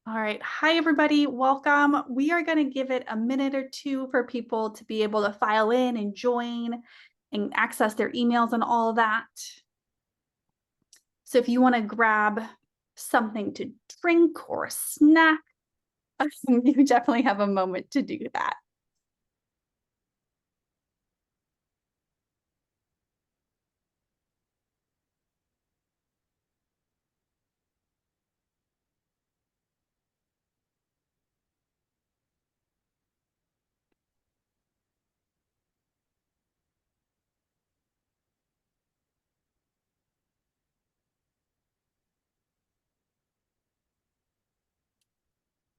All right. Hi, everybody. Welcome. We are going to give it a minute or two for people to be able to file in and join and access their emails and all that. So if you want to grab something to drink or a snack, you definitely have a moment to do that.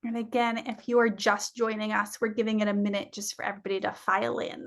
And again, if you are just joining us, we're giving it a minute just for everybody to file in.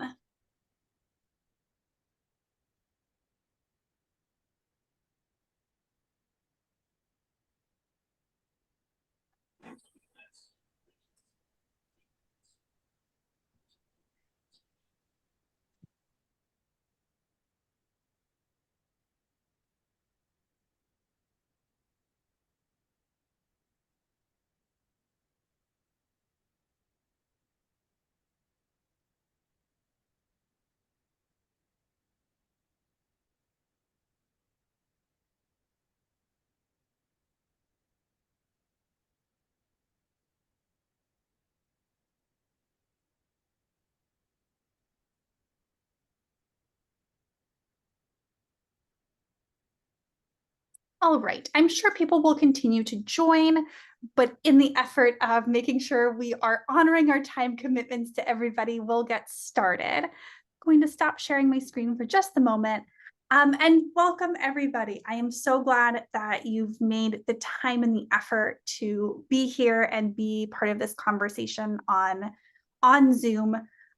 All right, I'm sure people will continue to join, but in the effort of making sure we are honoring our time commitments to everybody, we'll get started. I'm going to stop sharing my screen for just a moment. And welcome everybody. I am so glad that you've made the time and the effort to be here and be part of this conversation on Zoom.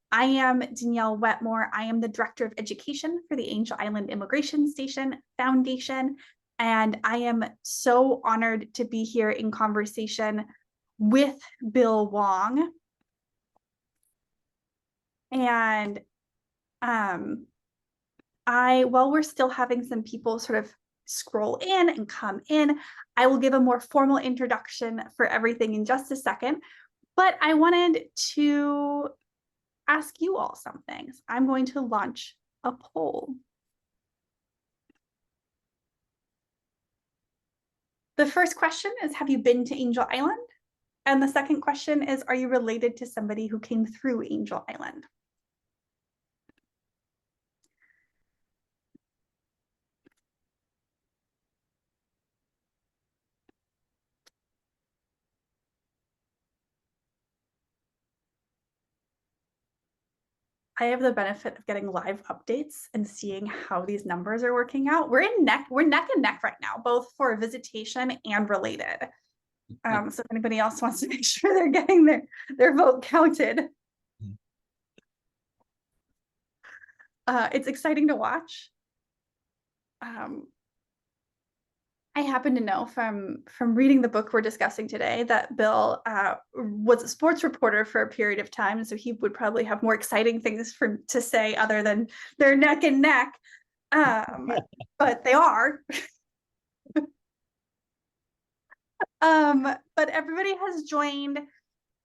I am Danielle Wetmore. I am the Director of Education for the Angel Island Immigration Station Foundation. And I am so honored to be here in conversation with Bill Wong. And while we're still having some people sort of scroll in and come in, I will give a more formal introduction for everything in just a second. But I wanted to ask you all something. So I'm going to launch a poll. The first question is, have you been to Angel Island? And the second question is, are you related to somebody who came through Angel Island? I have the benefit of getting live updates and seeing how these numbers are working out. We're neck and neck right now, both for visitation and related. So if anybody else wants to make sure they're getting their vote counted. It's exciting to watch. I happen to know from reading the book we're discussing today that Bill was a sports reporter for a period of time, so he would probably have more exciting things to say other than they're neck and neck, but they are. But everybody has joined,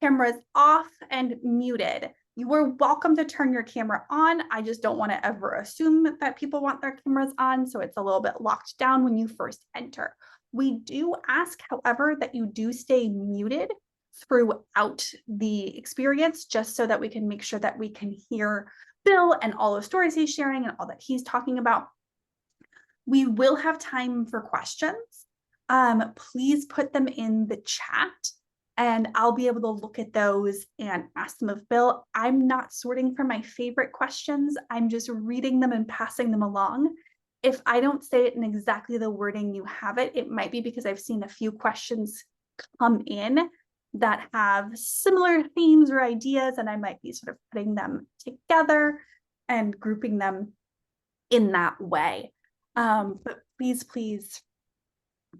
cameras off and muted. You are welcome to turn your camera on. I just don't want to ever assume that people want their cameras on, so it's a little bit locked down when you first enter. We do ask, however, that you do stay muted throughout the experience, just so that we can make sure that we can hear Bill and all the stories he's sharing and all that he's talking about. We will have time for questions. Please put them in the chat, and I'll be able to look at those and ask them of Bill. I'm not sorting for my favorite questions. I'm just reading them and passing them along. If I don't say it in exactly the wording you have it, it might be because I've seen a few questions come in that have similar themes or ideas, and I might be sort of putting them together and grouping them in that way. But please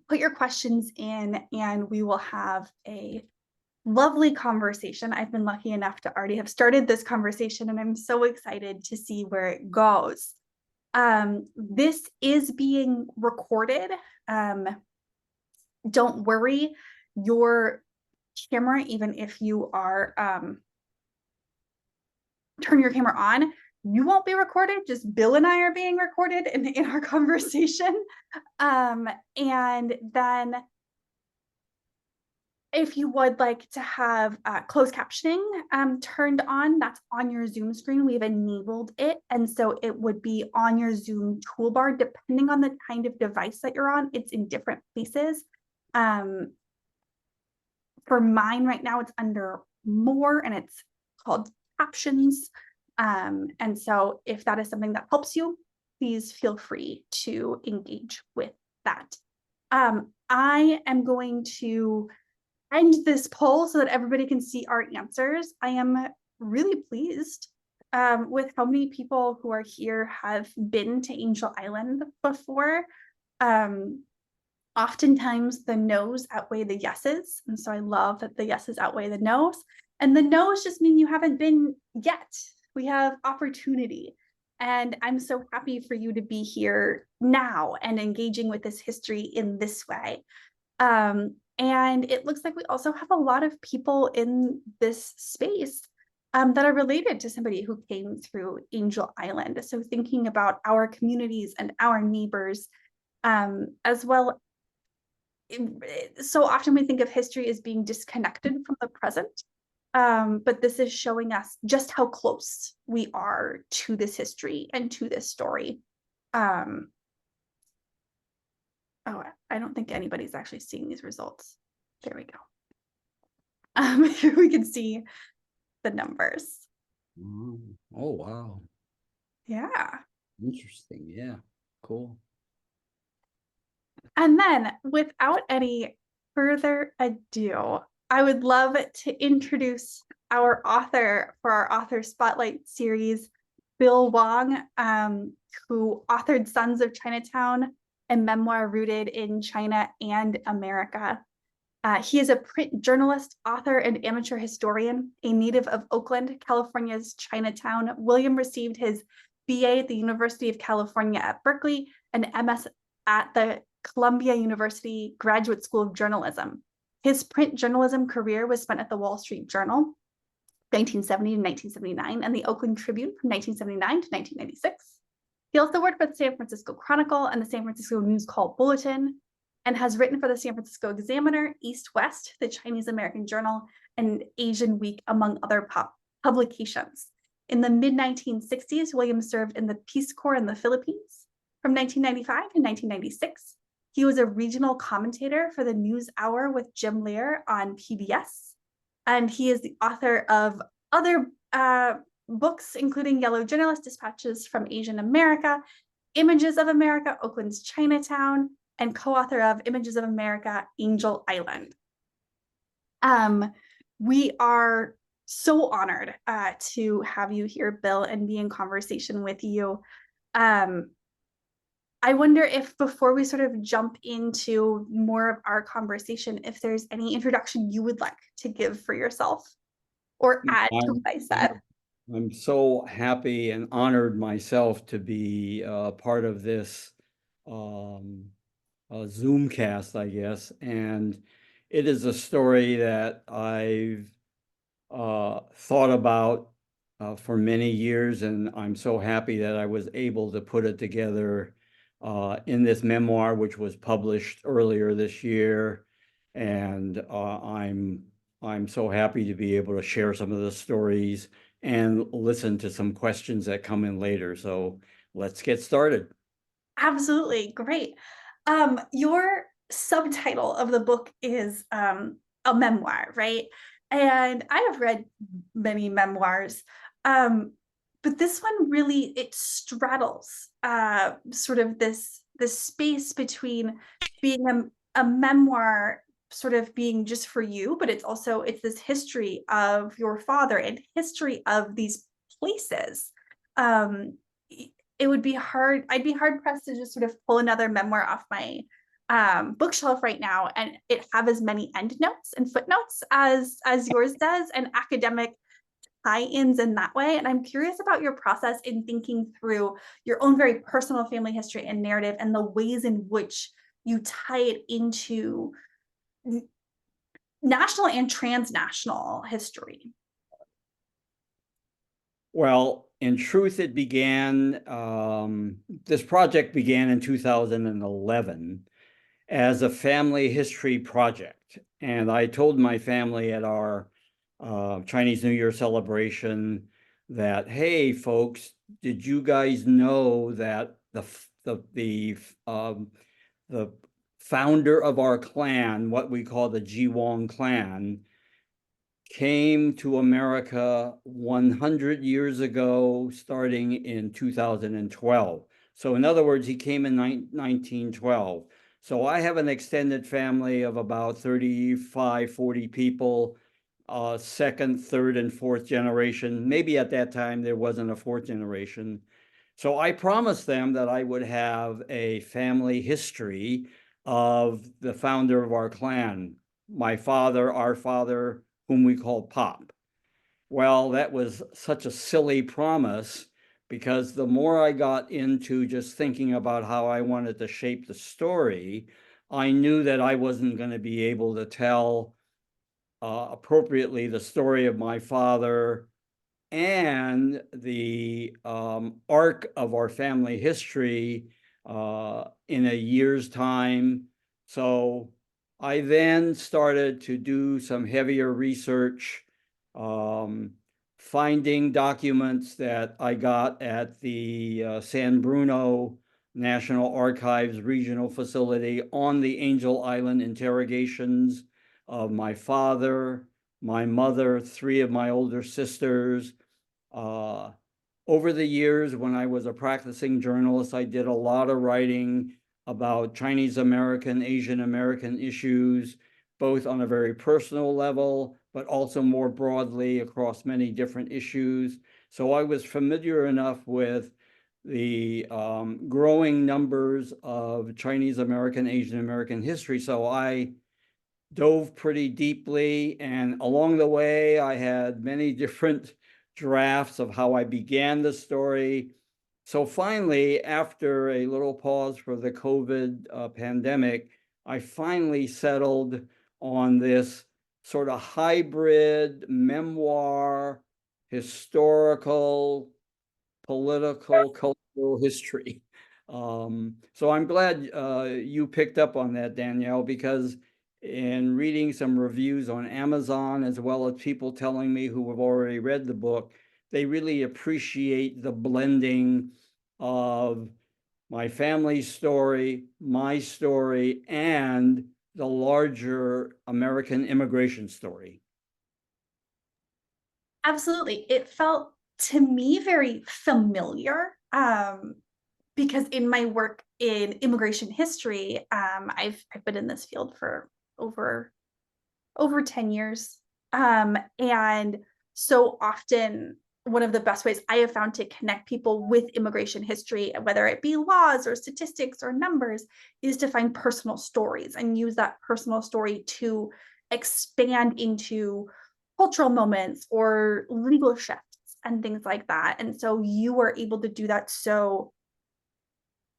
put your questions in, and we will have a lovely conversation. I've been lucky enough to already have started this conversation, and I'm so excited to see where it goes. This is being recorded. Don't worry, your camera, even if you are turn your camera on, you won't be recorded. Just Bill and I are being recorded in our conversation. And then if you would like to have closed captioning turned on, that's on your Zoom screen. We've enabled it. And so it would be on your Zoom toolbar, depending on the kind of device that you're on. It's in different places. For mine right now, it's under More and it's called Captions. And so if that is something that helps you, please feel free to engage with that. I am going to end this poll so that everybody can see our answers. I am really pleased with how many people who are here have been to Angel Island before. Oftentimes the no's outweigh the yeses. And so I love that the yeses outweigh the no's. And the no's just mean you haven't been yet. We have opportunity. And I'm so happy for you to be here now and engaging with this history in this way. And it looks like we also have a lot of people in this space that are related to somebody who came through Angel Island. So thinking about our communities and our neighbors, as well. So often we think of history as being disconnected from the present, but this is showing us just how close we are to this history and to this story. Oh, I don't think anybody's actually seeing these results. There we go. Here we can see the numbers. Oh, wow. Yeah. Interesting. Yeah. Cool. And then without any further ado, I would love to introduce our author for our Author Spotlight series, Bill Wong, who authored Sons of Chinatown, a memoir rooted in China and America. He is a print journalist, author, and amateur historian, a native of Oakland, California's Chinatown. William received his BA at the University of California at Berkeley and MS at the Columbia University Graduate School of Journalism. His print journalism career was spent at the Wall Street Journal, 1970 to 1979, and the Oakland Tribune from 1979 to 1996. He also worked for the San Francisco Chronicle and the San Francisco News Call Bulletin, and has written for the San Francisco Examiner, East West, the Chinese American Journal, and Asian Week, among other publications. In the mid-1960s, William served in the Peace Corps in the Philippines. From 1995 to 1996, he was a regional commentator for the News Hour with Jim Lear on PBS. And he is the author of other books, including Yellow Journalist Dispatches from Asian America, Images of America, Oakland's Chinatown, and co-author of Images of America, Angel Island. We are so honored to have you here, Bill, and be in conversation with you. I wonder if before we sort of jump into more of our conversation, if there's any introduction you would like to give for yourself or add to what I said. I'm so happy and honored myself to be part of this Zoomcast, I guess. And it is a story that I've thought about for many years, and I'm so happy that I was able to put it together in this memoir, which was published earlier this year. And I'm so happy to be able to share some of the stories and listen to some questions that come in later. So let's get started. Absolutely, great. Your subtitle of the book is a memoir, right? And I have read many memoirs, but this one really, it straddles sort of this space between being a memoir sort of being just for you, but it's this history of your father and history of these places. It would be hard, I'd be hard pressed to just sort of pull another memoir off my bookshelf right now and it have as many endnotes and footnotes as yours does, and academic tie-ins in that way. And I'm curious about your process in thinking through your own very personal family history and narrative and the ways in which you tie it into national and transnational history? Well, in truth, it began, this project began in 2011 as a family history project. And I told my family at our Chinese New Year celebration that, hey, folks, did you guys know that the founder of our clan, what we call the Gee Wong clan, came to America 100 years ago, starting in 2012. So in other words, he came in 1912. So I have an extended family of about 35, 40 people, second, third, and fourth generation. Maybe at that time there wasn't a fourth generation. So I promised them that I would have a family history of the founder of our clan, my father, our father, whom we called Pop. Well, that was such a silly promise because the more I got into just thinking about how I wanted to shape the story, I knew that I wasn't going to be able to tell appropriately the story of my father and the arc of our family history in a year's time. So I then started to do some heavier research, finding documents that I got at the San Bruno National Archives regional facility on the Angel Island interrogations of my father, my mother, three of my older sisters. Over the years, when I was a practicing journalist, I did a lot of writing about Chinese American, Asian American issues, both on a very personal level, but also more broadly across many different issues. So I was familiar enough with the growing numbers of Chinese American, Asian American history. So I dove pretty deeply, and along the way, I had many different drafts of how I began the story. So finally, after a little pause for the COVID pandemic, I finally settled on this sort of hybrid memoir, historical, political, cultural history. So I'm glad you picked up on that, Danielle, because in reading some reviews on Amazon, as well as people telling me who have already read the book, they really appreciate the blending of my family's story, my story, and the larger American immigration story. Absolutely. It felt to me very familiar, because in my work in immigration history, I've been in this field for over 10 years. And so often, one of the best ways I have found to connect people with immigration history, whether it be laws or statistics or numbers, is to find personal stories and use that personal story to expand into cultural moments or legal shifts and things like that. And so you were able to do that so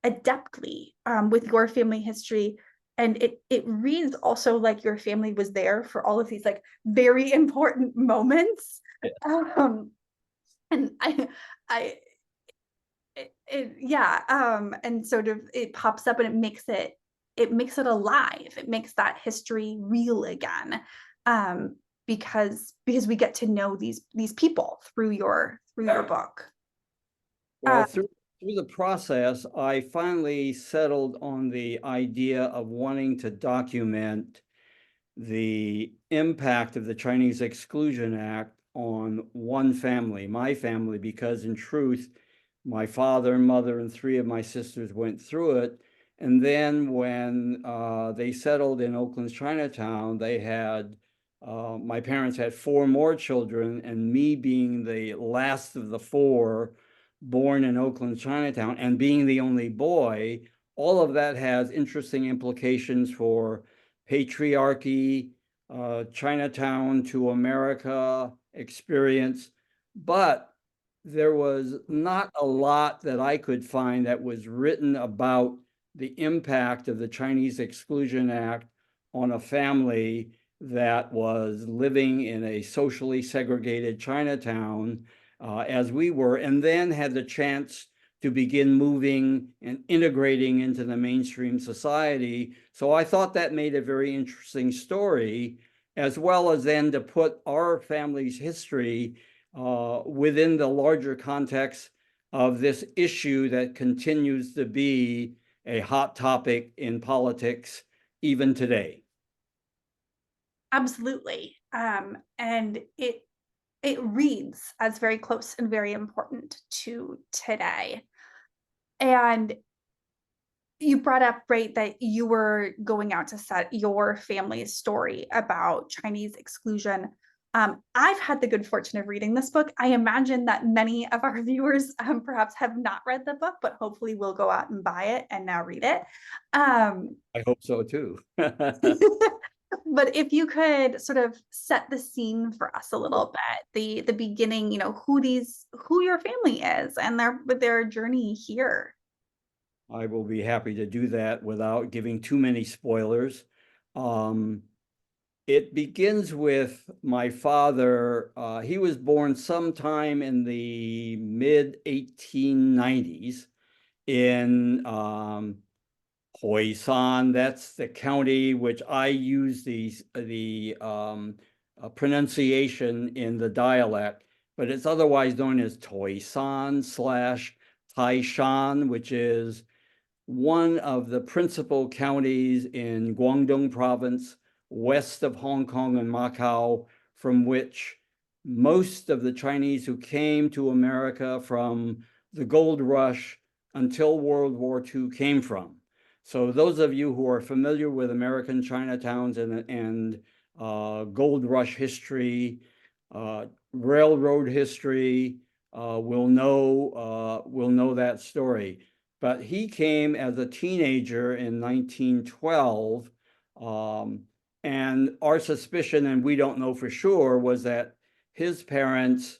adeptly, with your family history, and it reads also like your family was there for all of these like very important moments. um and I yeah, and sort of it pops up and it makes it alive, it makes that history real again, because we get to know these people through your book. Well, through the process, I finally settled on the idea of wanting to document the impact of the Chinese Exclusion Act on one family, my family, because in truth, my father and mother and three of my sisters went through it. And then when they settled in Oakland's Chinatown, they had, my parents had four more children, and me being the last of the four born in Oakland Chinatown and being the only boy, all of that has interesting implications for patriarchy, Chinatown to America experience. But there was not a lot that I could find that was written about the impact of the Chinese Exclusion Act on a family that was living in a socially segregated Chinatown as we were, and then had the chance to begin moving and integrating into the mainstream society. So I thought that made a very interesting story, as well as then to put our family's history within the larger context of this issue that continues to be a hot topic in politics even today. Absolutely. And it reads as very close and very important to today. And you brought up, right, that you were going out to set your family's story about Chinese exclusion. I've had the good fortune of reading this book. I imagine that many of our viewers perhaps have not read the book, but hopefully will go out and buy it and now read it. I hope so too. But if you could sort of set the scene for us a little bit, the beginning, who your family is and their journey here. I will be happy to do that without giving too many spoilers. It begins with my father. He was born sometime in the mid 1890s in Hoisan. That's the county which I use the pronunciation in the dialect, but it's otherwise known as Toisan / Taishan, which is one of the principal counties in Guangdong province, west of Hong Kong and Macau, from which most of the Chinese who came to America from the gold rush until World War II came from. So those of you who are familiar with American Chinatowns and gold rush history, railroad history, will know that story. But he came as a teenager in 1912, and our suspicion, and we don't know for sure, was that his parents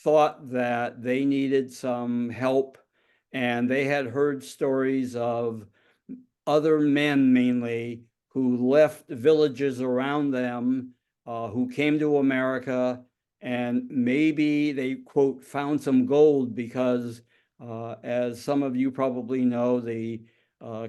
thought that they needed some help, and they had heard stories of other men mainly who left villages around them, who came to America, and maybe they, quote, found some gold because as some of you probably know, the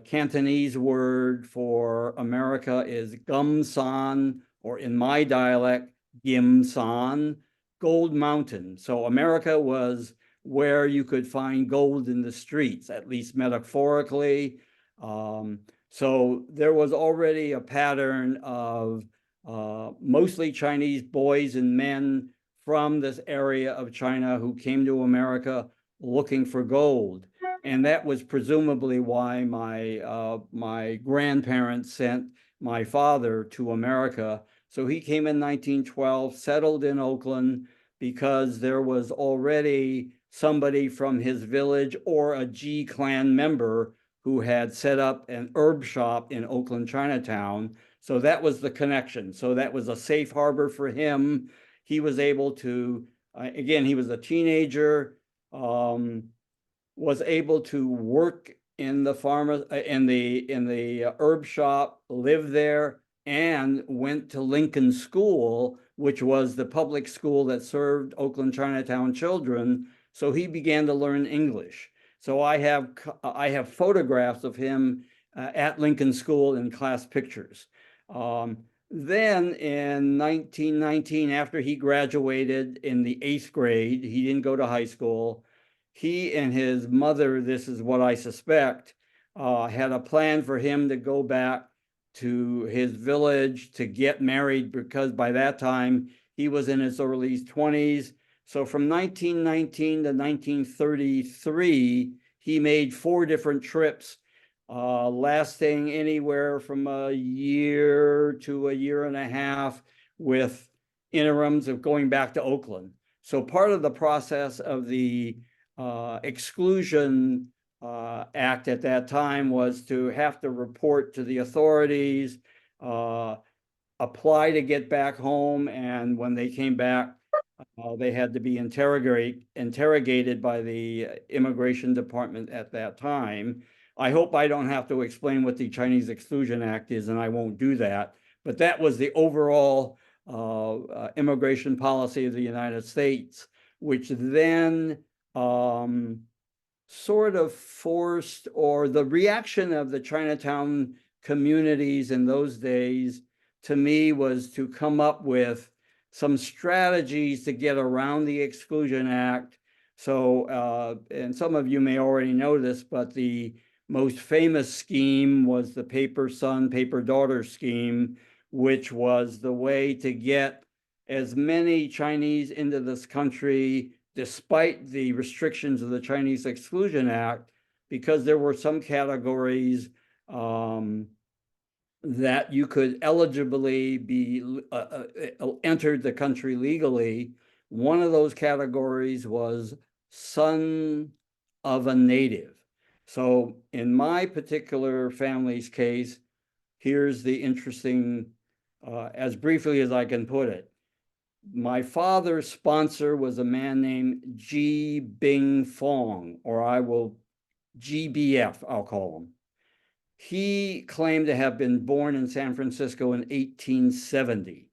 Cantonese word for America is gum san, or in my dialect, gim san, gold mountain. So America was where you could find gold in the streets, at least metaphorically. So there was already a pattern of mostly Chinese boys and men from this area of China who came to America looking for gold. And that was presumably why my grandparents sent my father to America. So he came in 1912, settled in Oakland because there was already somebody from his village or a Gee clan member who had set up an herb shop in Oakland Chinatown. So that was the connection. So that was a safe harbor for him. He was able to, again, he was a teenager, was able to work in the herb shop, live there, and went to Lincoln School, which was the public school that served Oakland Chinatown children. So he began to learn English. So I have photographs of him at Lincoln School in class pictures. Then in 1919, after he graduated in the 8th grade, he didn't go to high school. He and his mother, this is what I suspect, had a plan for him to go back to his village to get married, because by that time he was in his early 20s. So from 1919 to 1933, he made 4 different trips, lasting anywhere from a year to a year and a half, with interims of going back to Oakland. So part of the process of the Exclusion Act at that time was to have to report to the authorities, apply to get back home, and when they came back, they had to be interrogated by the immigration department at that time. I hope I don't have to explain what the Chinese Exclusion Act is, and I won't do that. but that was the overall immigration policy of the United States, which then sort of forced, or the reaction of the Chinatown communities in those days, to me, was to come up with some strategies to get around the Exclusion Act. So, and some of you may already know this, but the most famous scheme was the paper son, paper daughter scheme, which was the way to get as many Chinese into this country, despite the restrictions of the Chinese Exclusion Act, because there were some categories that you could eligibly be entered the country legally. One of those categories was son of a native. So in my particular family's case, here's the interesting, as briefly as I can put it. My father's sponsor was a man named Gee Wong, or I will GBF, I'll call him. He claimed to have been born in San Francisco in 1870.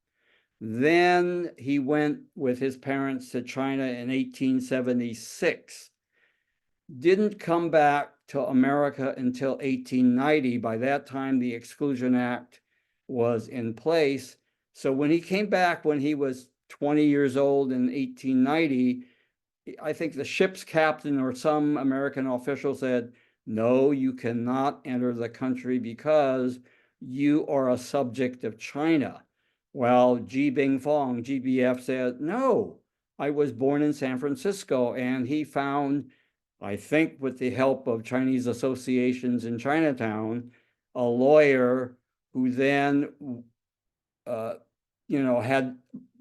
Then he went with his parents to China in 1876. Didn't come back to America until 1890. By that time, the Exclusion Act was in place. So when he came back when he was 20 years old in 1890, I think the ship's captain or some American official said, no, you cannot enter the country because you are a subject of China. Well, Gee Wong, GBF, said, no, I was born in San Francisco. And he found, I think with the help of Chinese associations in Chinatown, a lawyer who then had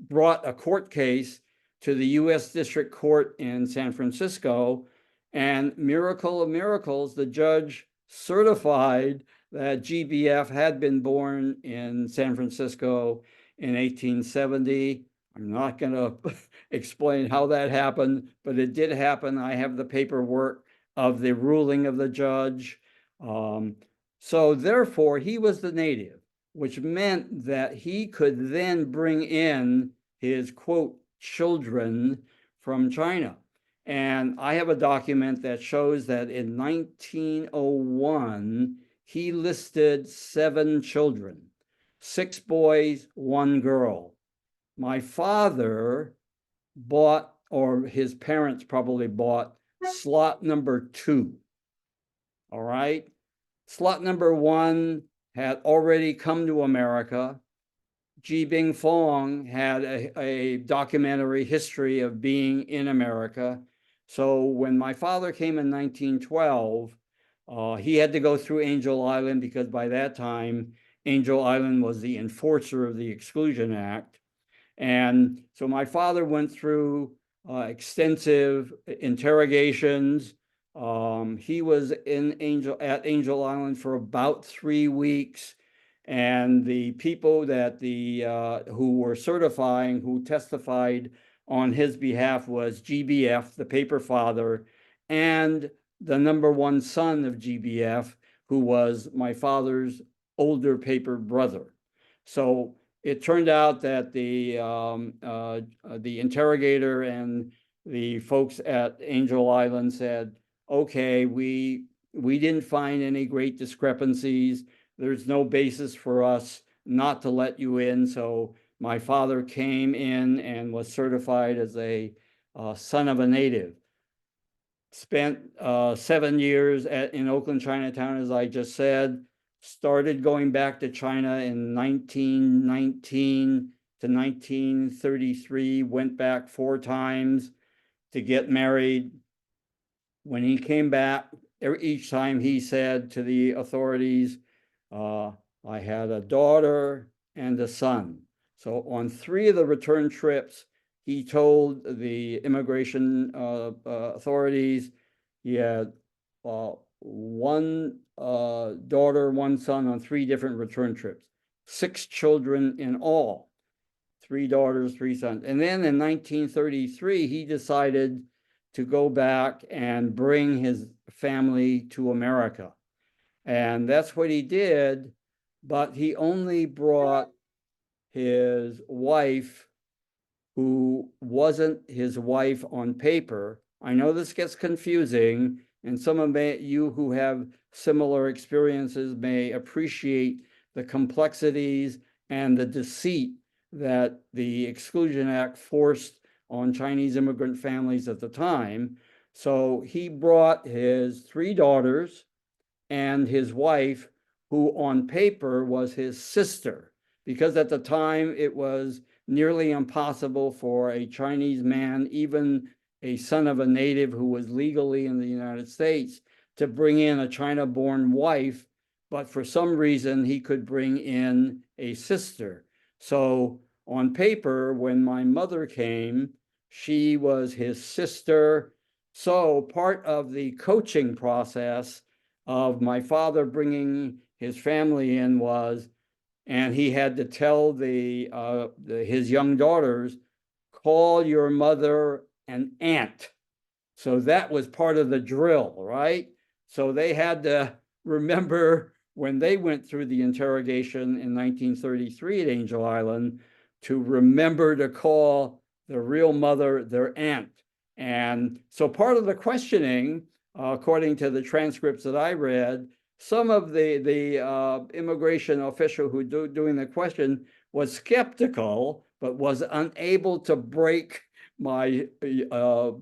brought a court case to the U.S. District Court in San Francisco, and miracle of miracles, the judge certified that GBF had been born in San Francisco in 1870. I'm not going to explain how that happened, but it did happen. I have the paperwork of the ruling of the judge. So therefore, he was the native, which meant that he could then bring in his, quote, children from China. And I have a document that shows that in 1901, he listed 7 children, 6 boys, 1 girl. My father bought, or his parents probably bought, slot number 2. All right. Slot number 1 had already come to America. Gee Wong had a documentary history of being in America. So when my father came in 1912, he had to go through Angel Island because by that time, Angel Island was the enforcer of the Exclusion Act. And so my father went through extensive interrogations. He was at Angel Island for about 3 weeks. And the people that who were certifying, who testified on his behalf, was GBF, the paper father, and the number 1 son of GBF, who was my father's older paper brother. So it turned out that the interrogator and the folks at Angel Island said, okay, we didn't find any great discrepancies. There's no basis for us not to let you in. So my father came in and was certified as a son of a native. Spent 7 years in Oakland, Chinatown, as I just said. Started going back to China in 1919 to 1933. Went back 4 times to get married. When he came back, each time he said to the authorities, I had a daughter and a son. So on 3 of the return trips, he told the immigration authorities he had 1 daughter, 1 son on 3 different return trips, 6 children in all, 3 daughters, 3 sons. And then in 1933, he decided to go back and bring his family to America. And that's what he did, but he only brought his wife, who wasn't his wife on paper. I know this gets confusing, and some of you who have similar experiences may appreciate the complexities and the deceit that the Exclusion Act forced on Chinese immigrant families at the time. So he brought his 3 daughters and his wife, who on paper was his sister, because at the time it was nearly impossible for a Chinese man, even a son of a native who was legally in the United States, to bring in a China-born wife, but for some reason he could bring in a sister. So on paper, when my mother came, she was his sister. So part of the coaching process of my father bringing his family in was, and he had to tell his young daughters, call your mother an aunt. So that was part of the drill, right? So they had to remember when they went through the interrogation in 1933 at Angel Island to remember to call the real mother their aunt. And so part of the questioning, according to the transcripts that I read, some of the immigration official who doing the question was skeptical, but was unable to break my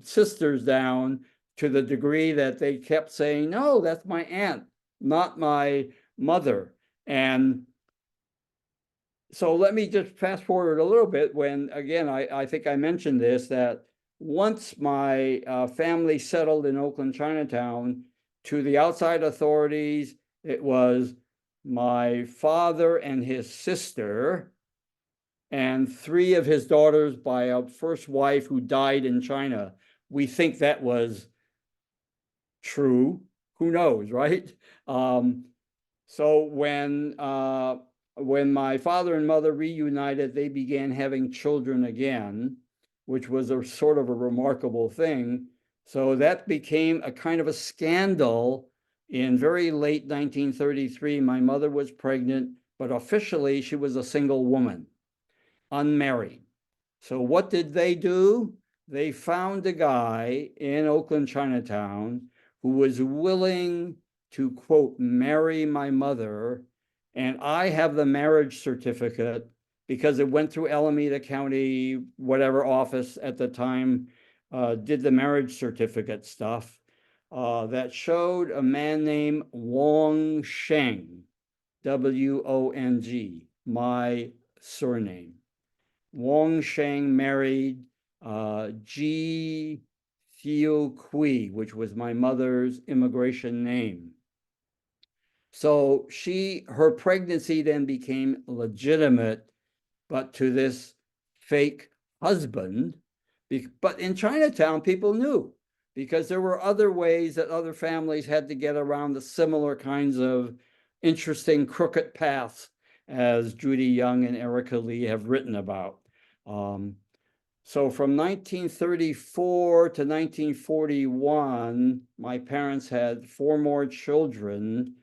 sisters down to the degree that they kept saying, no, that's my aunt, not my mother. And so let me just fast forward a little bit when, again, I think I mentioned this, that once my family settled in Oakland, Chinatown, to the outside authorities, it was my father and his sister and 3 of his daughters by a first wife who died in China. We think that was true. Who knows, right? So when my father and mother reunited, they began having children again, which was a sort of a remarkable thing. So that became a kind of a scandal. In very late 1933, my mother was pregnant, but officially she was a single woman, unmarried. So what did they do? They found a guy in Oakland, Chinatown, who was willing to, quote, marry my mother. And I have the marriage certificate because it went through Alameda County, whatever office at the time did the marriage certificate stuff, that showed a man named Wong Sheng, W-O-N-G, my surname. Wong Sheng married Gee Wong, which was my mother's immigration name. So her pregnancy then became legitimate, but to this fake husband. But in Chinatown, people knew, because there were other ways that other families had to get around the similar kinds of interesting crooked paths, as Judy Young and Erica Lee have written about. So from 1934 to 1941, my parents had 4 more children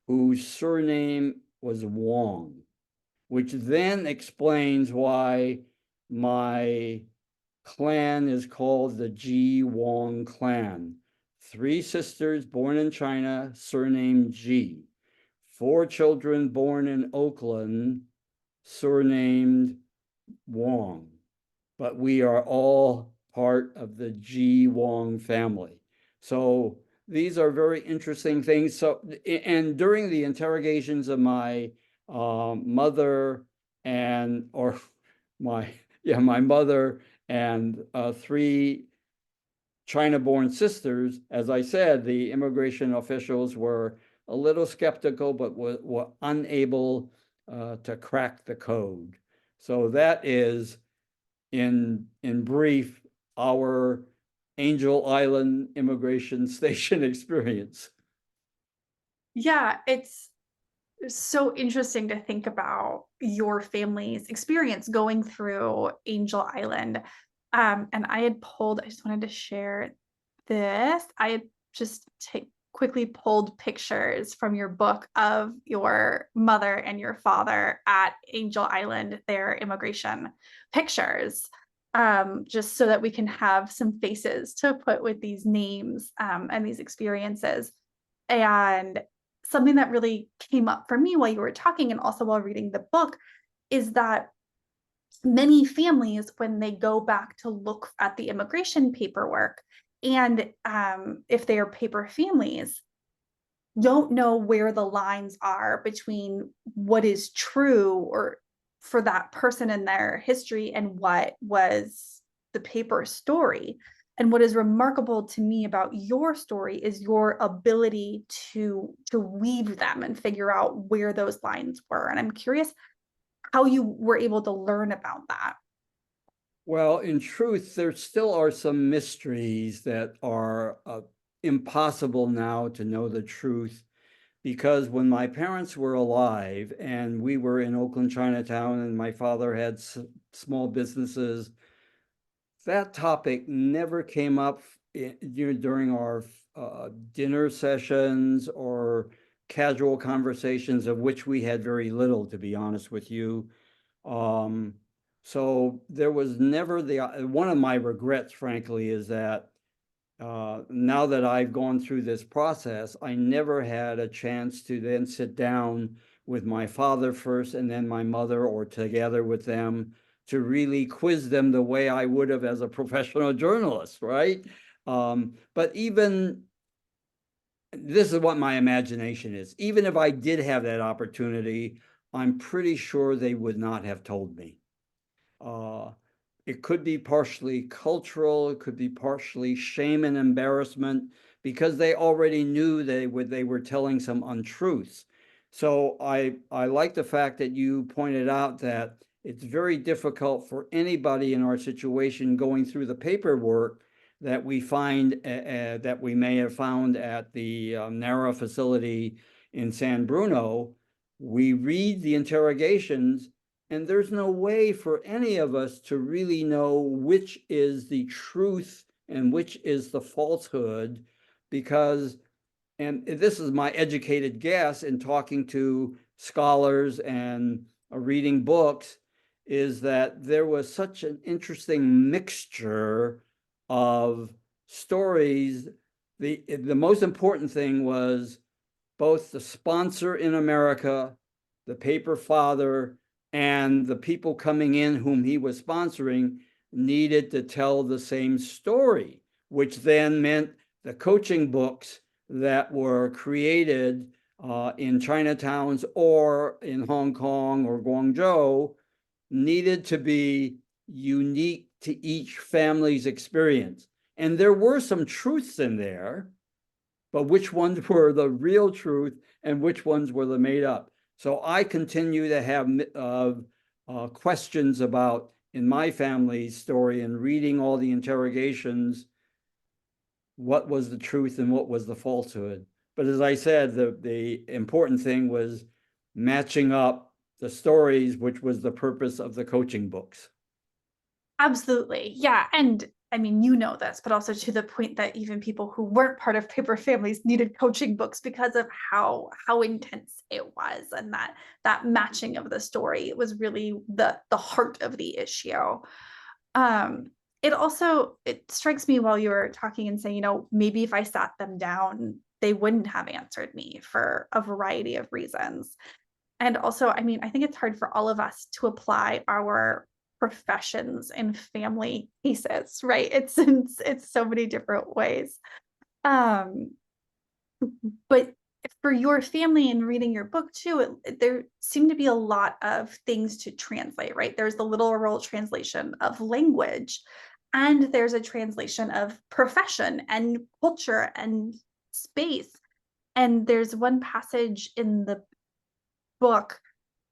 whose surname was Wong, which then explains why my clan is called the Gee Wong clan. 3 sisters born in China, surnamed Gee. 4 children born in Oakland, surnamed Wong. But we are all part of the Gee Wong family. So these are very interesting things. So, and during the interrogations of my mother and, my mother and 3 China-born sisters, as I said, the immigration officials were a little skeptical, but were unable to crack the code. So that is, in brief, our Angel Island immigration station experience. Yeah, it's so interesting to think about your family's experience going through Angel Island. And I just wanted to share this. I had just quickly pulled pictures from your book of your mother and your father at Angel Island, their immigration pictures, just so that we can have some faces to put with these names and these experiences. And something that really came up for me while you were talking and also while reading the book is that many families, when they go back to look at the immigration paperwork, and if they are paper families, don't know where the lines are between what is true or for that person in their history and what was the paper story. And what is remarkable to me about your story is your ability to weave them and figure out where those lines were. And I'm curious how you were able to learn about that. Well, in truth, there still are some mysteries that are impossible now to know the truth, because when my parents were alive and we were in Oakland, Chinatown, and my father had small businesses, that topic never came up during our dinner sessions or casual conversations, of which we had very little, to be honest with you. So there was never one of my regrets, frankly, is that now that I've gone through this process, I never had a chance to then sit down with my father first and then my mother, or together with them, to really quiz them the way I would have as a professional journalist, right? But even this is what my imagination is. Even if I did have that opportunity, I'm pretty sure they would not have told me. It could be partially cultural, it could be partially shame and embarrassment, because they already knew they were telling some untruths. So I like the fact that you pointed out that it's very difficult for anybody in our situation going through the paperwork that we find that we may have found at the NARA facility in San Bruno. We read the interrogations, and there's no way for any of us to really know which is the truth and which is the falsehood, because, and this is my educated guess in talking to scholars and reading books, is that there was such an interesting mixture of stories. The most important thing was both the sponsor in America, the paper father, and the people coming in whom he was sponsoring needed to tell the same story, which then meant the coaching books that were created in Chinatowns or in Hong Kong or Guangzhou needed to be unique to each family's experience. And there were some truths in there, but which ones were the real truth and which ones were the made up? So I continue to have questions about, in my family's story and reading all the interrogations, what was the truth and what was the falsehood. But as I said, the important thing was matching up the stories, which was the purpose of the coaching books. Absolutely. Yeah. And I mean, you know this, but also to the point that even people who weren't part of paper families needed coaching books because of how intense it was, and that matching of the story was really the heart of the issue. It strikes me while you were talking and saying, maybe if I sat them down, they wouldn't have answered me for a variety of reasons. And also, I mean, I think it's hard for all of us to apply our professions in family cases, right? It's so many different ways. Um, but for your family and reading your book too, there seemed to be a lot of things to translate, right? There's the literal translation of language, and there's a translation of profession and culture and space. And there's one passage in the book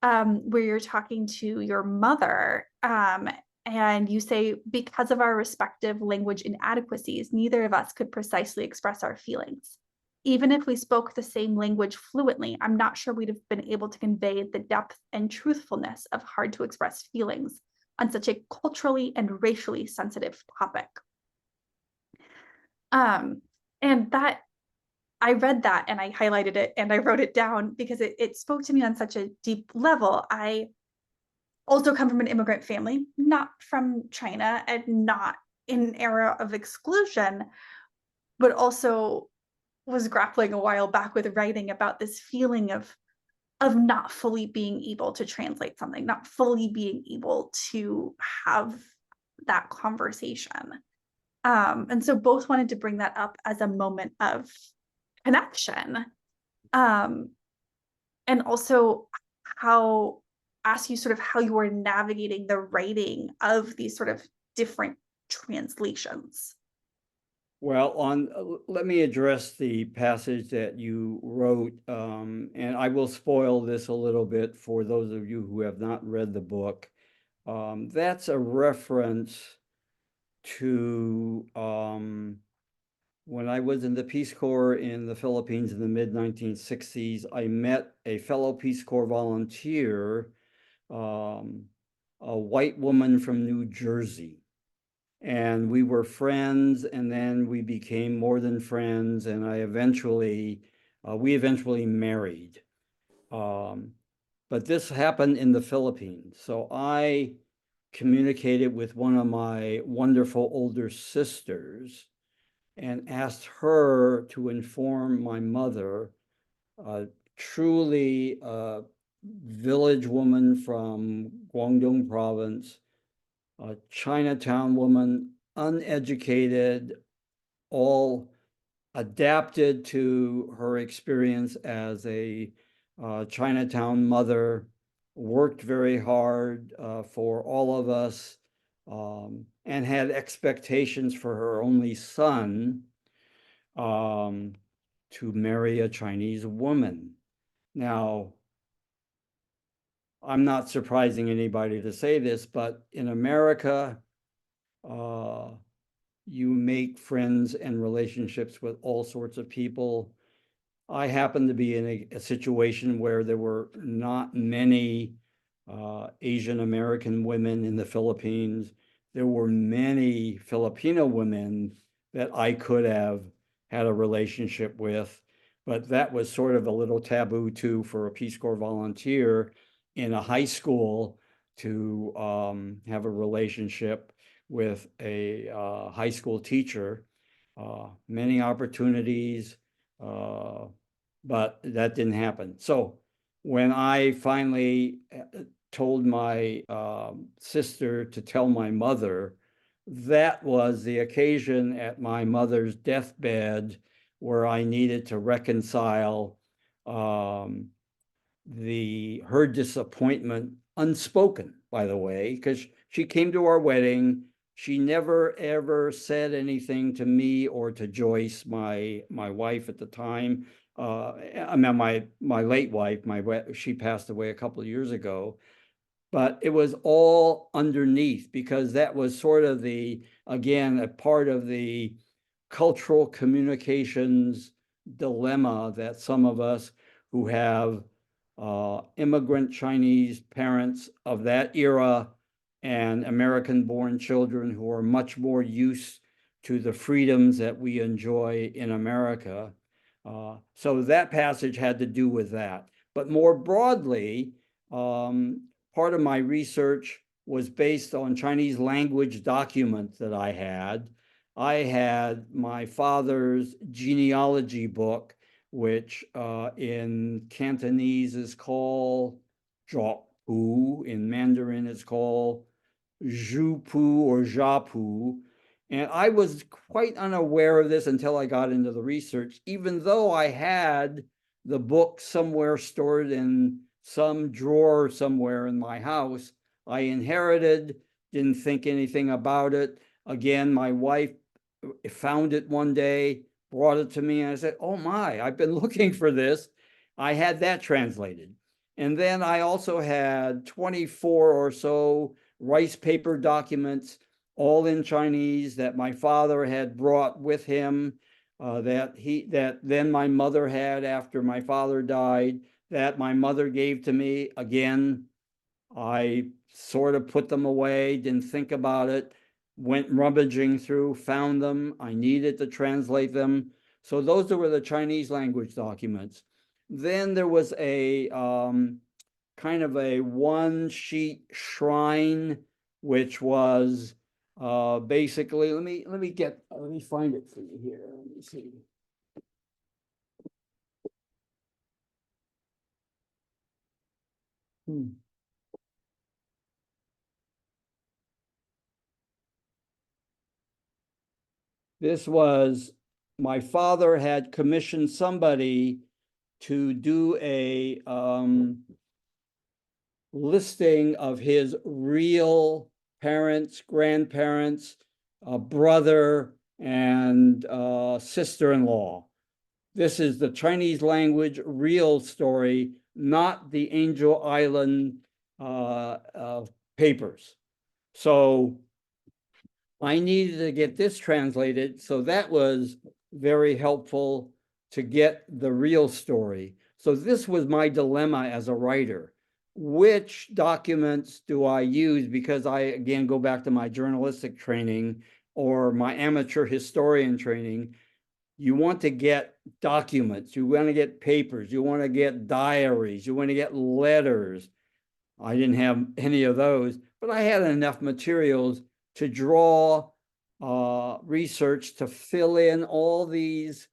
where you're talking to your mother, and you say, because of our respective language inadequacies, neither of us could precisely express our feelings. Even if we spoke the same language fluently, I'm not sure we'd have been able to convey the depth and truthfulness of hard to express feelings on such a culturally and racially sensitive topic. And that I read that and I highlighted it and I wrote it down because it spoke to me on such a deep level. I also come from an immigrant family, not from China and not in an era of exclusion, but also was grappling a while back with writing about this feeling of not fully being able to translate something, not fully being able to have that conversation. And so both wanted to bring that up as a moment of connection. Um, and also how ask you sort of how you were navigating the writing of these sort of different translations. Well, let me address the passage that you wrote, and I will spoil this a little bit for those of you who have not read the book. That's a reference to when I was in the Peace Corps in the Philippines in the mid-1960s. I met a fellow Peace Corps volunteer, a white woman from New Jersey. And we were friends, and then we became more than friends, and we eventually married. But this happened in the Philippines. So I communicated with one of my wonderful older sisters and asked her to inform my mother, truly a village woman from Guangdong province, a Chinatown woman, uneducated, all adapted to her experience as a Chinatown mother, worked very hard for all of us, and had expectations for her only son to marry a Chinese woman. Now, I'm not surprising anybody to say this, but in America, you make friends and relationships with all sorts of people. I happened to be in a situation where there were not many Asian American women in the Philippines. There were many Filipino women that I could have had a relationship with, but that was sort of a little taboo too for a Peace Corps volunteer in a high school to have a relationship with a high school teacher. Many opportunities, but that didn't happen. So when I finally told my sister to tell my mother, that was the occasion at my mother's deathbed where I needed to reconcile her disappointment, unspoken, by the way, because she came to our wedding. She never ever said anything to me or to Joyce, my wife at the time. I mean, my late wife, she passed away a couple of years ago. But it was all underneath because that was sort of again, a part of the cultural communications dilemma that some of us who have immigrant Chinese parents of that era and American-born children who are much more used to the freedoms that we enjoy in America. So that passage had to do with that. But more broadly, part of my research was based on Chinese language documents that I had. I had my father's genealogy book, which in Cantonese is called Zhao Pu, in Mandarin it's called Zhu Pu or Jia Pu. And I was quite unaware of this until I got into the research, even though I had the book somewhere stored in some drawer somewhere in my house. I inherited, didn't think anything about it. Again, my wife found it one day, brought it to me, and I said, oh my, I've been looking for this. I had that translated. And then I also had 24 or so rice paper documents, all in Chinese, that my father had brought with him, that then my mother had after my father died, that my mother gave to me. Again, I sort of put them away, didn't think about it, went rummaging through, found them. I needed to translate them. So those were the Chinese language documents. Then there was a kind of a one-sheet shrine, which was basically, let me find it for you here. Let me see. This was, my father had commissioned somebody to do a listing of his real parents, grandparents, brother, and sister-in-law. This is the Chinese language real story, not the Angel Island papers. So I needed to get this translated, so that was very helpful to get the real story. So this was my dilemma as a writer. Which documents do I use? Because I, again, go back to my journalistic training or my amateur historian training. You want to get documents, you want to get papers, you want to get diaries, you want to get letters. I didn't have any of those, but I had enough materials to draw research to fill in all these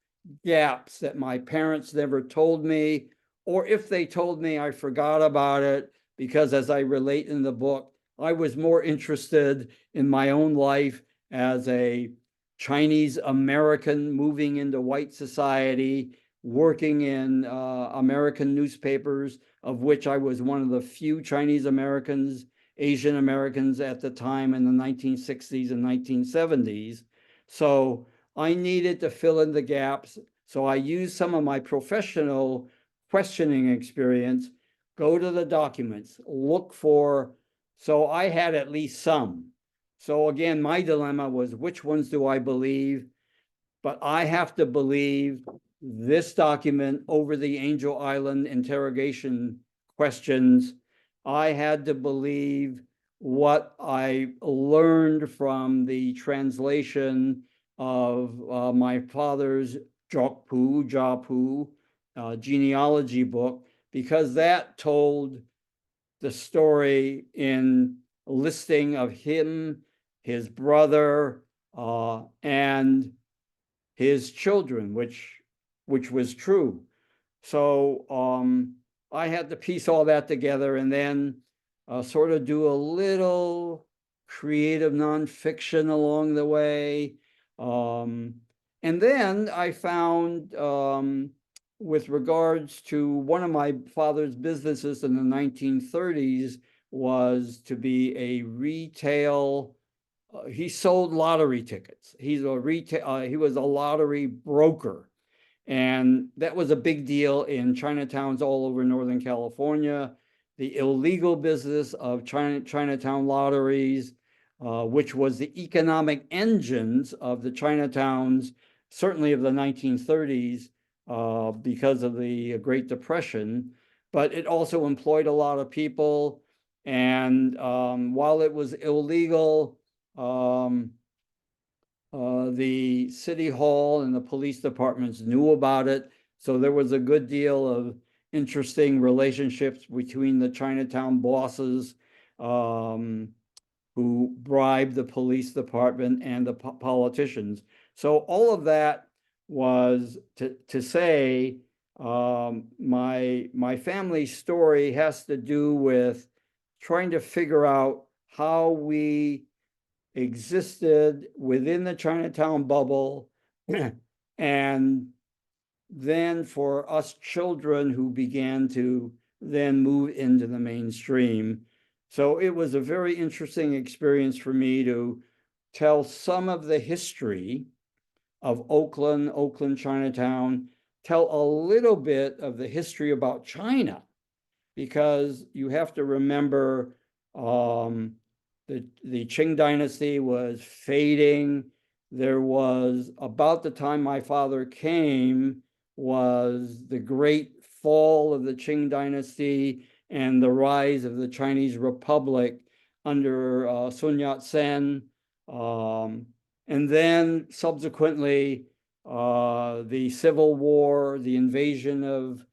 gaps that my parents never told me, or if they told me, I forgot about it, because as I relate in the book, I was more interested in my own life as a Chinese American moving into white society, working in American newspapers, of which I was one of the few Chinese Americans, Asian Americans at the time in the 1960s and 1970s. So I needed to fill in the gaps. So I used some of my professional questioning experience, go to the documents, look for, so I had at least some. So again, my dilemma was, which ones do I believe? But I have to believe this document over the Angel Island interrogation questions. I had to believe what I learned from the translation of my father's Jiapu genealogy book, because that told the story in a listing of him, his brother, and his children, which was true. So I had to piece all that together and then sort of do a little creative nonfiction along the way. And then I found, with regards to one of my father's businesses in the 1930s, was to be a retail. He sold lottery tickets. He was a lottery broker. And that was a big deal in Chinatowns all over Northern California. The illegal business of Chinatown lotteries, which was the economic engines of the Chinatowns, certainly of the 1930s, because of the Great Depression. But it also employed a lot of people. And while it was illegal, the city hall and the police departments knew about it. So there was a good deal of interesting relationships between the Chinatown bosses, who bribed the police department and the politicians. So all of that was to say, my family's story has to do with trying to figure out how we existed within the Chinatown bubble, and then for us children who began to then move into the mainstream. So it was a very interesting experience for me to tell some of the history of Oakland, Chinatown, tell a little bit of the history about China, because you have to remember the Qing dynasty was fading. There was, about the time my father came, was the great fall of the Qing dynasty and the rise of the Chinese Republic under Sun Yat-sen. And then subsequently, the Civil War, the invasion of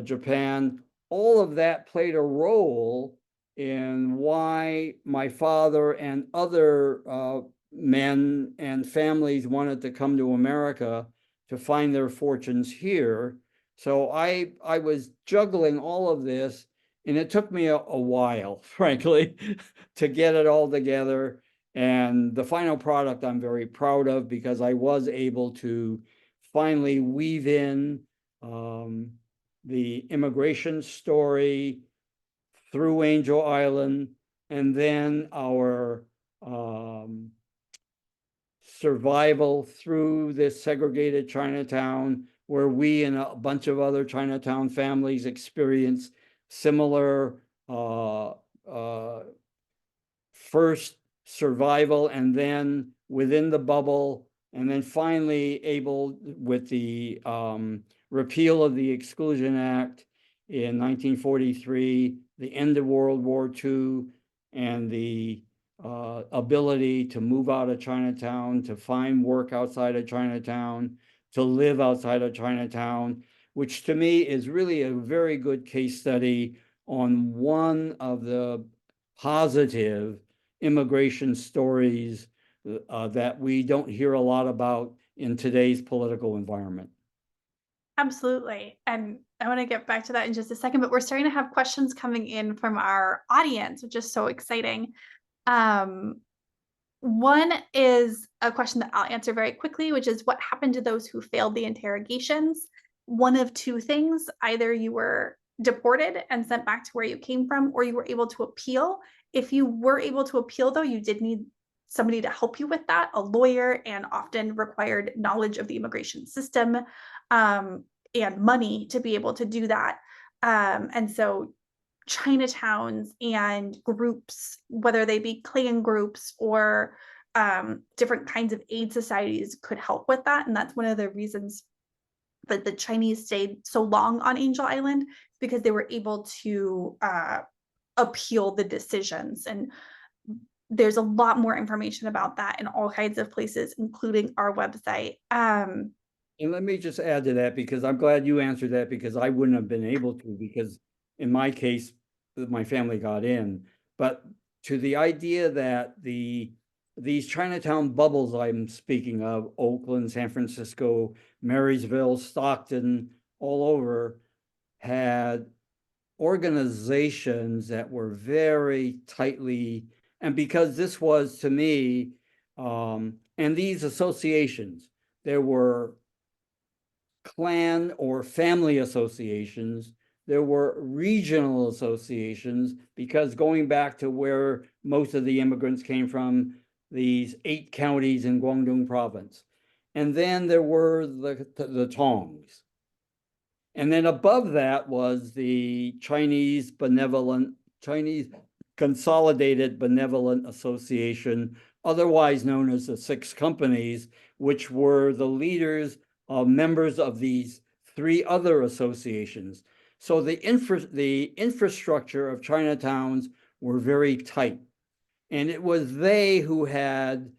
Japan, all of that played a role in why my father and other men and families wanted to come to America to find their fortunes here. So I was juggling all of this, and it took me a while, frankly, to get it all together. And the final product I'm very proud of, because I was able to finally weave in the immigration story through Angel Island, and then our survival through this segregated Chinatown, where we and a bunch of other Chinatown families experienced similar first survival, and then within the bubble, and then finally able, with the repeal of the Exclusion Act in 1943, the end of World War II, and the ability to move out of Chinatown, to find work outside of Chinatown, to live outside of Chinatown, which to me is really a very good case study on one of the positive immigration stories that we don't hear a lot about in today's political environment. Absolutely. And I want to get back to that in just a second, but we're starting to have questions coming in from our audience, which is so exciting. One is a question that I'll answer very quickly, which is what happened to those who failed the interrogations? One of two things: either you were deported and sent back to where you came from, or you were able to appeal. If you were able to appeal, though, you did need somebody to help you with that, a lawyer, and often required knowledge of the immigration system and money to be able to do that. And so Chinatowns and groups, whether they be clan groups or different kinds of aid societies, could help with that. And that's one of the reasons that the Chinese stayed so long on Angel Island, because they were able to appeal the decisions. And there's a lot more information about that in all kinds of places, including our website. And let me just add to that, because I'm glad you answered that, because I wouldn't have been able to, because in my case, my family got in. But to the idea that these Chinatown bubbles I'm speaking of, Oakland, San Francisco, Marysville, Stockton, all over, had organizations that were very tightly, and because this was, to me, and these associations, there were clan or family associations, there were regional associations, because going back to where most of the immigrants came from, these 8 counties in Guangdong province. And then there were the Tongs. And then above that was the Chinese Consolidated Benevolent Association, otherwise known as the 6 companies, which were the leaders of members of these 3 other associations. So the infrastructure of Chinatowns were very tight. And it was they who had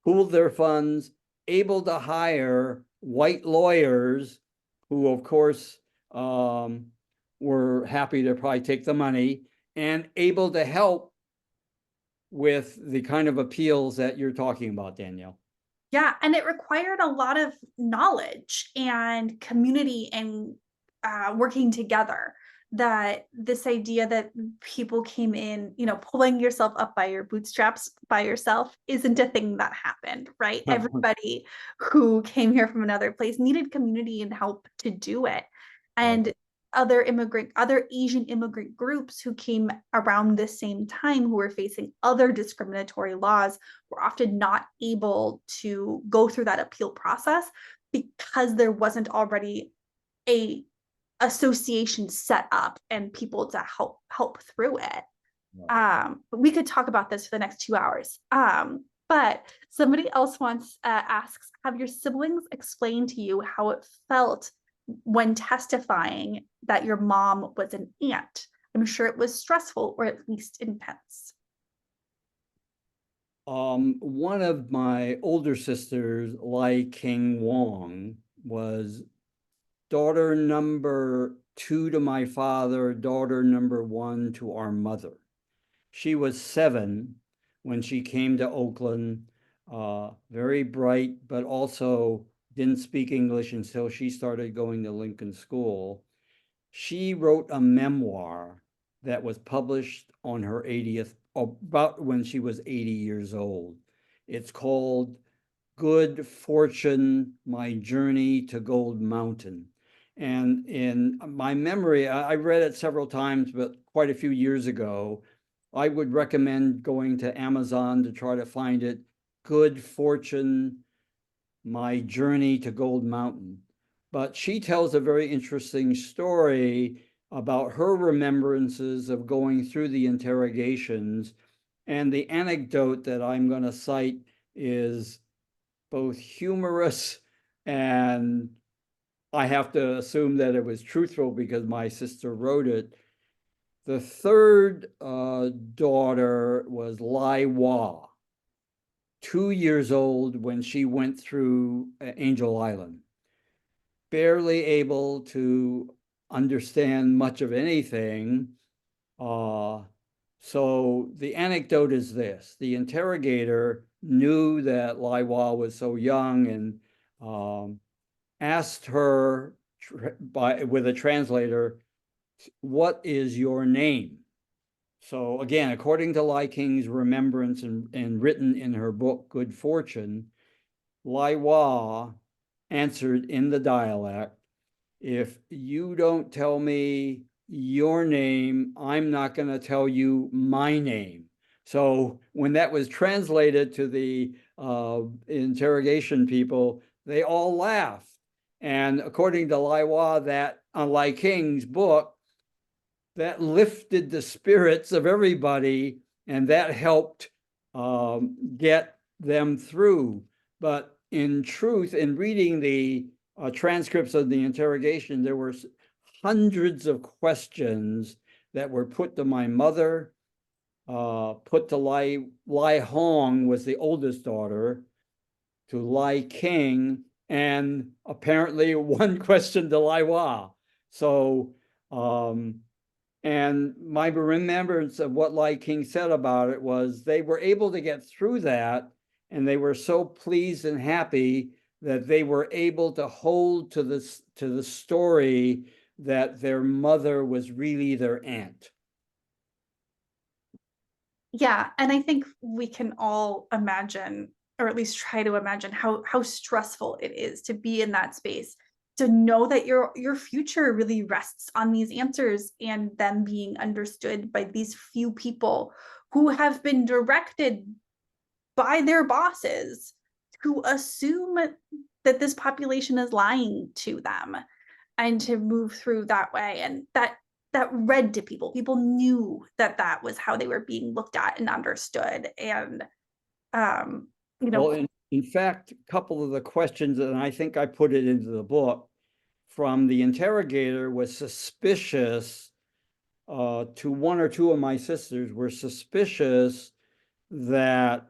pooled their funds, able to hire white lawyers who, of course, were happy to probably take the money, and able to help with the kind of appeals that you're talking about, Danielle. Yeah, and it required a lot of knowledge and community and working together. That this idea that people came in, pulling yourself up by your bootstraps by yourself isn't a thing that happened, right? Everybody who came here from another place needed community and help to do it. And other Asian immigrant groups who came around the same time, who were facing other discriminatory laws, were often not able to go through that appeal process because there wasn't already a association set up and people to help through it. But we could talk about this for the next 2 hours. But somebody else asks, have your siblings explained to you how it felt when testifying that your mom was an aunt? I'm sure it was stressful, or at least intense. One of my older sisters, King Wong, was daughter number 2 to my father, daughter number 1 to our mother. She was 7 when she came to Oakland, very bright, but also didn't speak English until she started going to Lincoln School. She wrote a memoir that was published on her 80th, about when she was 80 years old. It's called Good Fortune, My Journey to Gold Mountain. And in my memory, I read it several times, but quite a few years ago, I would recommend going to Amazon to try to find it. Good Fortune, My Journey to Gold Mountain. But she tells a very interesting story about her remembrances of going through the interrogations. And the anecdote that I'm going to cite is both humorous, and I have to assume that it was truthful because my sister wrote it. The third daughter was Lai Wah, 2 years old when she went through Angel Island, barely able to understand much of anything. So the anecdote is this: the interrogator knew that Lai Wah was so young and asked her with a translator, "What is your name?" So again, according to Lai King's remembrance and written in her book, Good Fortune, Lai Wah answered in the dialect, "If you don't tell me your name, I'm not going to tell you my name." So when that was translated to the interrogation people, they all laughed. And according to Lai Wah, that Lai King's book, that lifted the spirits of everybody, and that helped get them through. But in truth, in reading the transcripts of the interrogation, there were hundreds of questions that were put to my mother, put to Lai Hong, was the oldest daughter, to Lai King, and apparently one question to Lai Wah. So, and my remembrance of what Lai King said about it was they were able to get through that, and they were so pleased and happy that they were able to hold to the story that their mother was really their aunt. Yeah, and I think we can all imagine, or at least try to imagine, how stressful it is to be in that space, to know that your future really rests on these answers and them being understood by these few people who have been directed by their bosses to assume that this population is lying to them, and to move through that way. And that read to people. People knew that that was how they were being looked at and understood. And Well, in fact, a couple of the questions, and I think I put it into the book, from the interrogator was suspicious to one or two of my sisters, were suspicious that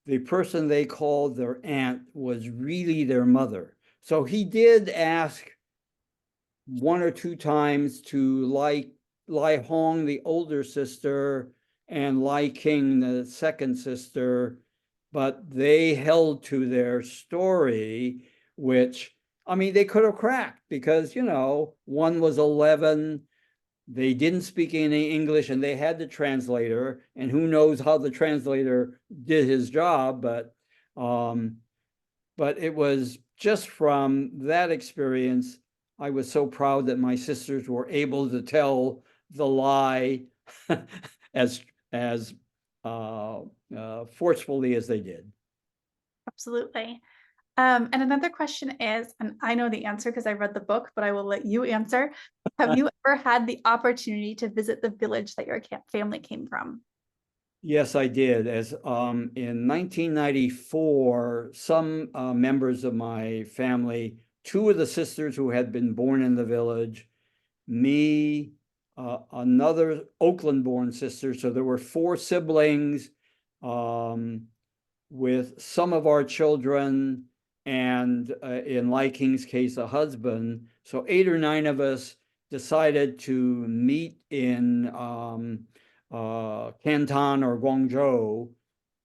the person they called their aunt was really their mother. So he did ask one or two times to Lai Hong, the older sister, and Lai King, the second sister, but they held to their story, which, I mean, they could have cracked because, one was 11, they didn't speak any English, and they had the translator, and who knows how the translator did his job, but it was just from that experience, I was so proud that my sisters were able to tell the lie as forcefully as they did. absolutely. And another question is, and I know the answer because I read the book, but I will let you answer. Have you ever had the opportunity to visit the village that your family came from? Yes, I did. As in 1994, some members of my family, two of the sisters who had been born in the village, me, another Oakland-born sister. So there were 4 siblings with some of our children and in Lai King's case, a husband. So 8 or 9 of us decided to meet in Canton or Guangzhou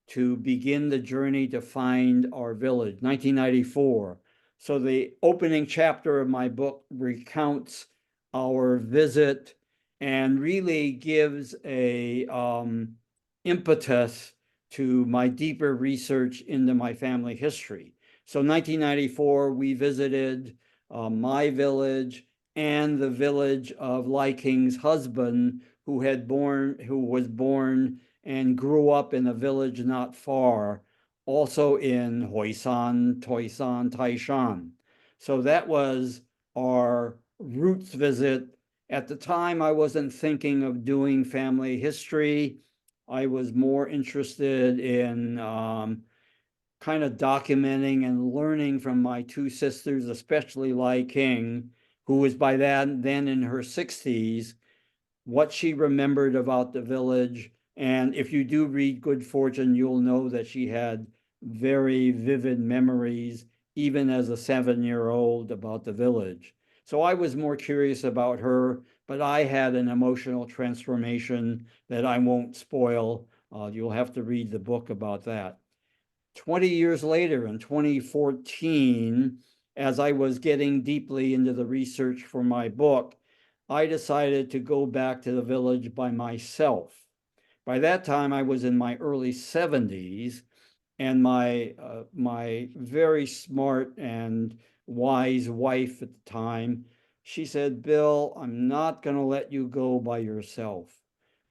to begin the journey to find our village, 1994. So the opening chapter of my book recounts our visit and really gives a impetus to my deeper research into my family history. So 1994, we visited my village and the village of Lai King's husband, who was born and grew up in a village not far, also in Hoisan, Toisan, Taishan. So that was our roots visit. At the time, I wasn't thinking of doing family history. I was more interested in kind of documenting and learning from my 2 sisters, especially Lai King, who was by then in her 60s, what she remembered about the village. And if you do read Good Fortune, you'll know that she had very vivid memories, even as a 7-year-old, about the village. So I was more curious about her, but I had an emotional transformation that I won't spoil. You'll have to read the book about that. 20 years later, in 2014, as I was getting deeply into the research for my book, I decided to go back to the village by myself. By that time, I was in my early 70s, and my very smart and wise wife at the time, she said, "Bill, I'm not going to let you go by yourself."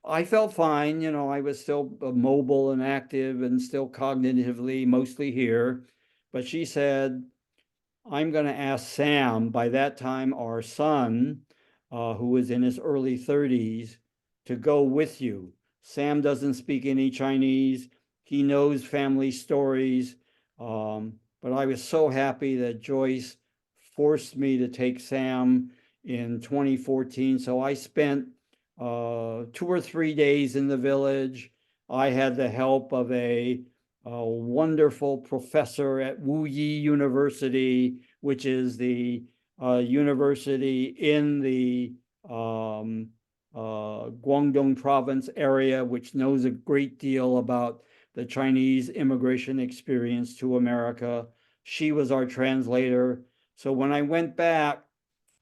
I felt fine, I was still mobile and active and still cognitively mostly here. But she said, "I'm going to ask Sam," by that time our son, who was in his early 30s, "to go with you. Sam doesn't speak any Chinese. He knows family stories." But I was so happy that Joyce forced me to take Sam in 2014. So I spent 2 or 3 days in the village. I had the help of a wonderful professor at Wu Yi University, which is the university in the Guangdong province area, which knows a great deal about the Chinese immigration experience to America. She was our translator. So when I went back,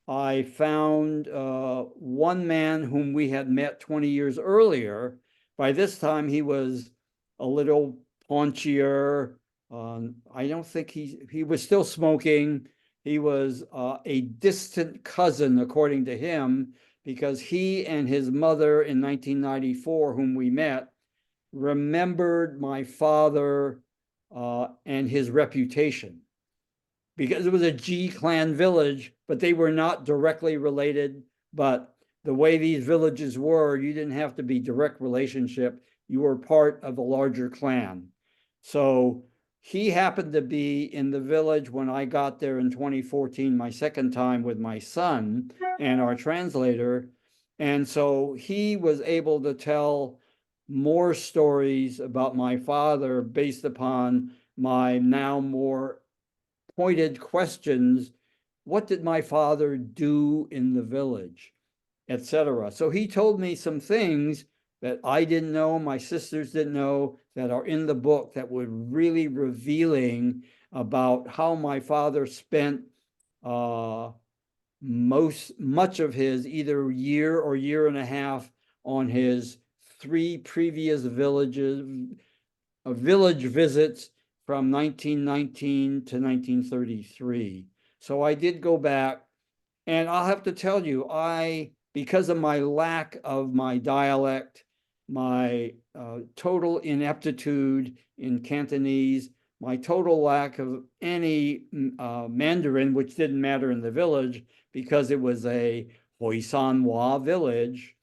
I found one man whom we had met 20 years earlier. By this time, he was a little paunchier. I don't think he was still smoking. He was a distant cousin, according to him, because he and his mother in 1994, whom we met, remembered my father and his reputation, because it was a Gee clan village, but they were not directly related. But the way these villages were, you didn't have to be direct relationship. You were part of a larger clan. So he happened to be in the village when I got there in 2014, my second time with my son and our translator. And so he was able to tell more stories about my father based upon my now more pointed questions. What did my father do in the village, etc.? So he told me some things that I didn't know, my sisters didn't know, that are in the book, that were really revealing about how my father spent much of his either year or year and a half on his 3 previous village visits from 1919 to 1933. So I did go back, and I'll have to tell you, because of my lack of my dialect, my total ineptitude in Cantonese, my total lack of any Mandarin, which didn't matter in the village because it was a Hoisanwa village.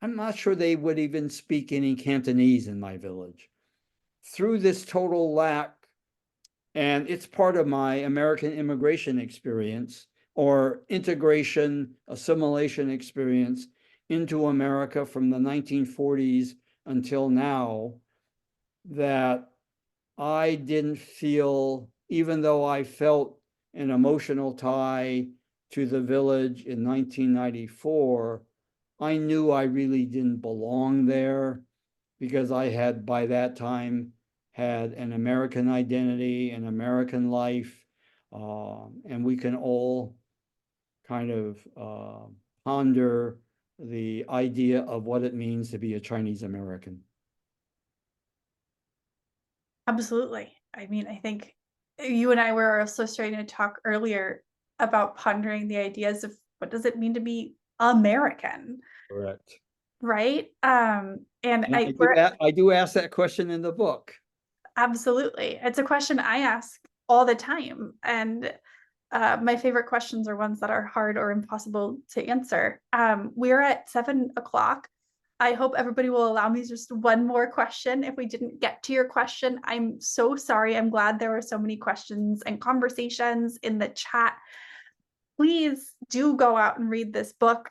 I'm not sure they would even speak any Cantonese in my village. Through this total lack, and it's part of my American immigration experience or integration, assimilation experience into America from the 1940s until now, that I didn't feel, even though I felt an emotional tie to the village in 1994, I knew I really didn't belong there because I had by that time had an American identity, an American life, and we can all kind of ponder the idea of what it means to be a Chinese American. Absolutely. I mean, I think you and I were also starting to talk earlier about pondering the ideas of what does it mean to be American, Correct. right? And And I do ask that question in the book. absolutely. It's a question I ask all the time. And my favorite questions are ones that are hard or impossible to answer. We're at 7 o'clock. I hope everybody will allow me just one more question. If we didn't get to your question, I'm so sorry. I'm glad there were so many questions and conversations in the chat. Please do go out and read this book.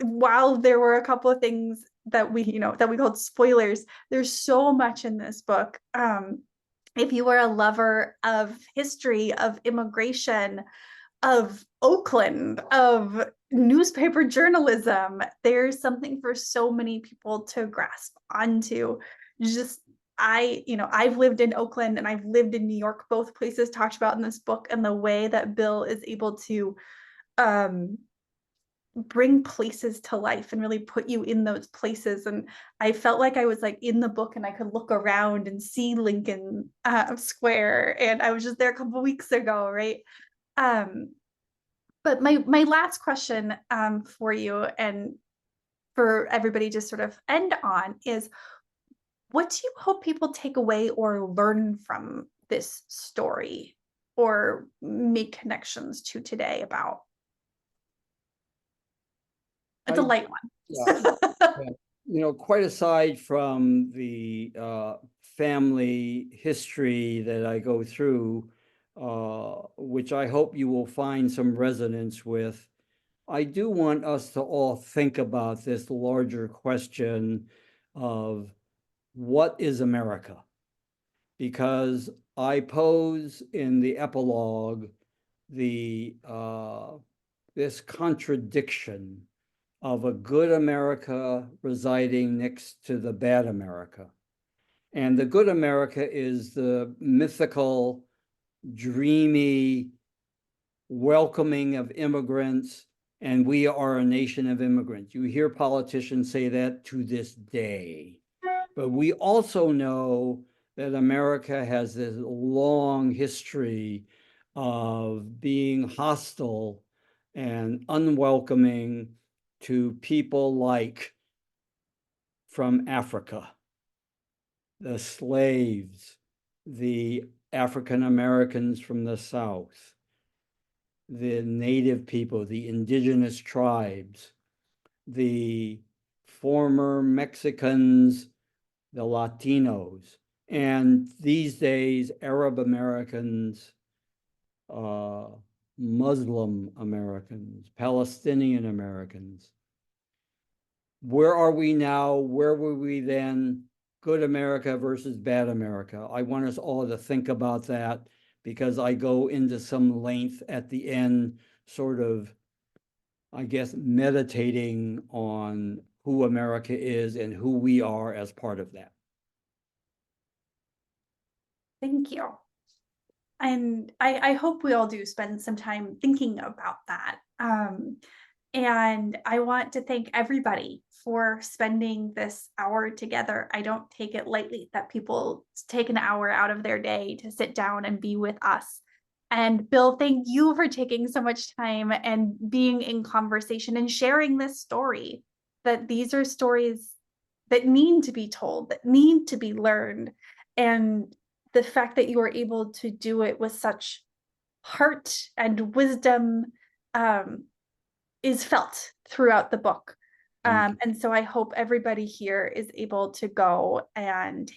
While there were a couple of things that we called spoilers, there's so much in this book. If you are a lover of history, of immigration, of Oakland, of newspaper journalism, there's something for so many people to grasp onto. Just I've lived in Oakland and I've lived in New York, both places talked about in this book, and the way that Bill is able to bring places to life and really put you in those places. And I felt like I was like in the book and I could look around and see Lincoln Square. And I was just there a couple weeks ago, right? But my last question for you and for everybody to sort of end on is, what do you hope people take away or learn from this story or make connections to today about? It's a light Yeah, one. quite aside from the family history that I go through, which I hope you will find some resonance with, I do want us to all think about this larger question of what is America? Because I pose in the epilogue the this contradiction of a good America residing next to the bad America. And the good America is the mythical, dreamy, welcoming of immigrants, and we are a nation of immigrants. You hear politicians say that to this day. But we also know that America has this long history of being hostile and unwelcoming to people like from Africa, the slaves, the African Americans from the South, the native people, the indigenous tribes, the former Mexicans, the Latinos, and these days, Arab Americans, Muslim Americans, Palestinian Americans. Where are we now? Where were we then? Good America versus bad America. I want us all to think about that because I go into some length at the end, sort of, I guess, meditating on who America is and who we are as part of that. Thank you. And I hope we all do spend some time thinking about that. And I want to thank everybody for spending this hour together. I don't take it lightly that people take an hour out of their day to sit down and be with us. And Bill, thank you for taking so much time and being in conversation and sharing this story, that these are stories that need to be told, that need to be learned. And the fact that you were able to do it with such heart and wisdom is felt throughout the book. And so I hope everybody here is able to go and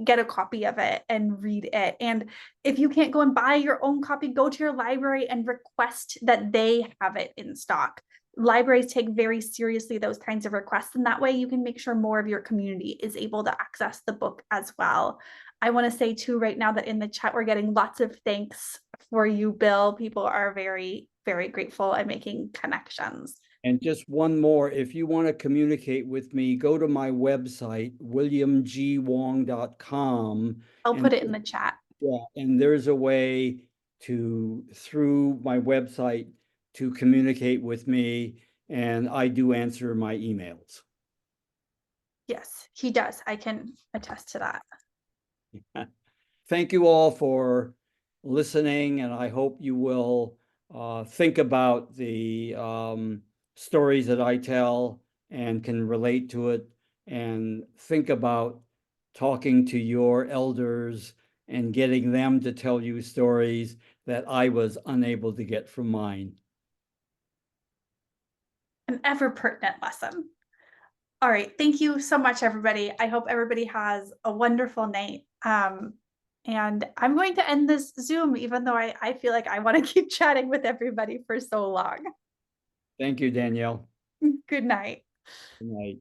get a copy of it and read it. And if you can't go and buy your own copy, go to your library and request that they have it in stock. libraries take very seriously those kinds of requests, and that way you can make sure more of your community is able to access the book as well. I want to say too right now that in the chat we're getting lots of thanks for you, Bill. People are very, very grateful and making connections. And just one more, if you want to communicate with me, go to my website, williamgwong.com. I'll And put it in the chat. yeah, and there's a way to, through my website, to communicate with me, and I do answer my emails. Yes, he does. I can attest to that. Thank you all for listening, and I hope you will think about the stories that I tell and can relate to it, and think about talking to your elders and getting them to tell you stories that I was unable to get from mine. An ever pertinent lesson. All right. Thank you so much, everybody. I hope everybody has a wonderful night. And I'm going to end this Zoom, even though I feel like I want to keep chatting with everybody for so long. Thank you, Danielle. Good night. Good night.